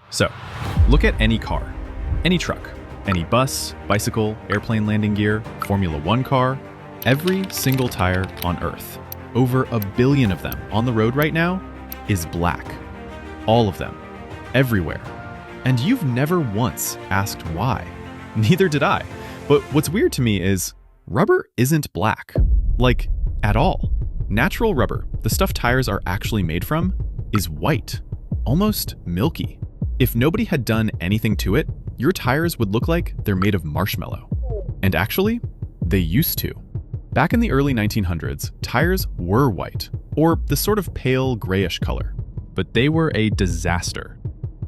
So, look at any car, any truck, any bus, bicycle, airplane landing gear, Formula One car, every single tire on Earth, over 1 billion of them on the road right now, is black. All of them. Everywhere. And you've never once asked why. Neither did I. But what's weird to me is rubber isn't black. Like, at all. Natural rubber, the stuff tires are actually made from, is white. Almost milky. If nobody had done anything to it, your tires would look like they're made of marshmallow. And actually, they used to. Back in the early 1900s, tires were white, or this sort of pale grayish color. But they were a disaster.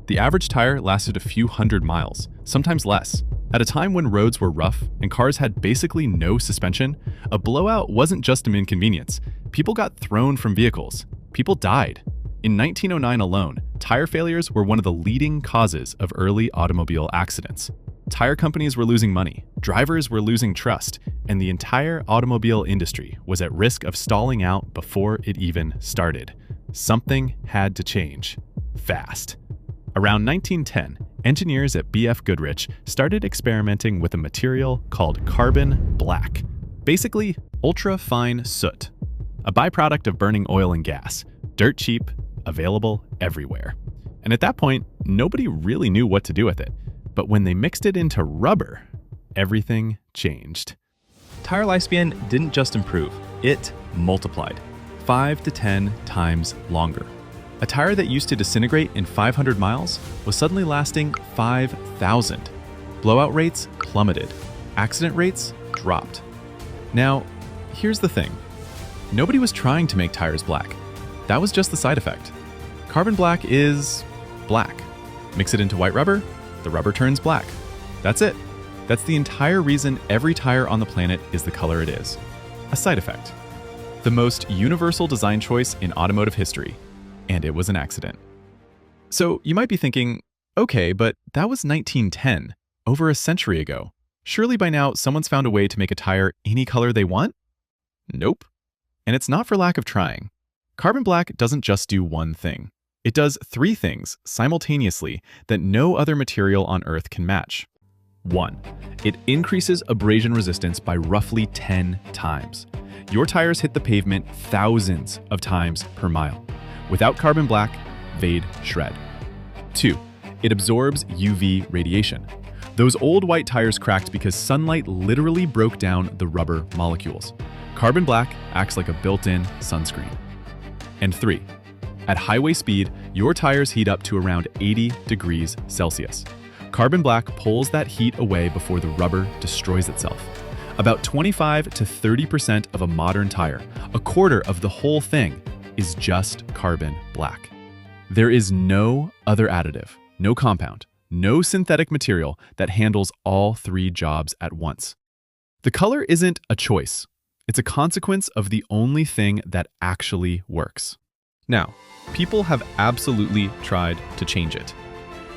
The average tire lasted a few hundred miles, sometimes less. At a time when roads were rough and cars had basically no suspension, a blowout wasn't just an inconvenience. People got thrown from vehicles. People died. In 1909 alone, tire failures were one of the leading causes of early automobile accidents. Tire companies were losing money, drivers were losing trust, and the entire automobile industry was at risk of stalling out before it even started. Something had to change. Fast. Around 1910, engineers at Goodyear started experimenting with a material called carbon black. Basically, ultra-fine soot. A byproduct of burning oil and gas. Dirt cheap, available everywhere. And at that point, nobody really knew what to do with it. But when they mixed it into rubber, everything changed. Tire lifespan didn't just improve, it multiplied. 5 to 10 times longer. A tire that used to disintegrate in 500 miles was suddenly lasting 5,000. Blowout rates plummeted. Accident rates dropped. Now, here's the thing. Nobody was trying to make tires black. That was just the side effect. Carbon black is black. Mix it into white rubber, the rubber turns black. That's it. That's the entire reason every tire on the planet is the color it is. A side effect. The most universal design choice in automotive history. And it was an accident. So you might be thinking, okay, but that was 1910, over a century ago. Surely by now someone's found a way to make a tire any color they want? Nope. And it's not for lack of trying. Carbon black doesn't just do one thing. It does 3 things simultaneously that no other material on Earth can match. 1. It increases abrasion resistance by roughly 10 times. Your tires hit the pavement thousands of times per mile. Without carbon black, they'd shred. 2. It absorbs UV radiation. Those old white tires cracked because sunlight literally broke down the rubber molecules. Carbon black acts like a built-in sunscreen. And 3. At highway speed, your tires heat up to around 80 degrees Celsius. Carbon black pulls that heat away before the rubber destroys itself. About 25 to 30% of a modern tire, a quarter of the whole thing, is just carbon black. There is no other additive, no compound, no synthetic material that handles all 3 jobs at once. The color isn't a choice. It's a consequence of the only thing that actually works. Now, people have absolutely tried to change it.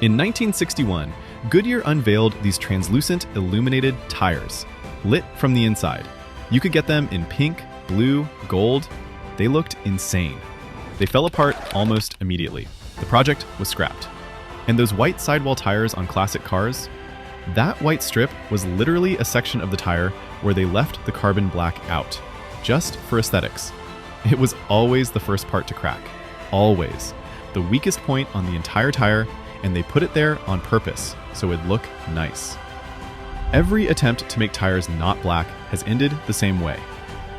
In 1961, Goodyear unveiled these translucent illuminated tires, lit from the inside. You could get them in pink, blue, gold. They looked insane. They fell apart almost immediately. The project was scrapped. And those white sidewall tires on classic cars, that white strip was literally a section of the tire where they left the carbon black out, just for aesthetics. It was always the first part to crack. Always. The weakest point on the entire tire, and they put it there on purpose, so it'd look nice. Every attempt to make tires not black has ended the same way.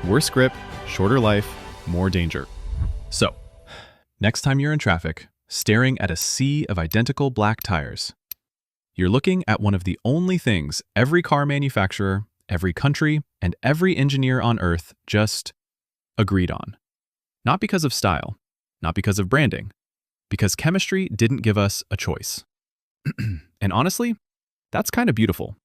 Worse grip, shorter life, more danger. So, next time you're in traffic, staring at a sea of identical black tires, you're looking at one of the only things every car manufacturer, every country, and every engineer on Earth just agreed on. Not because of style, not because of branding, because chemistry didn't give us a choice. And honestly, that's kind of beautiful.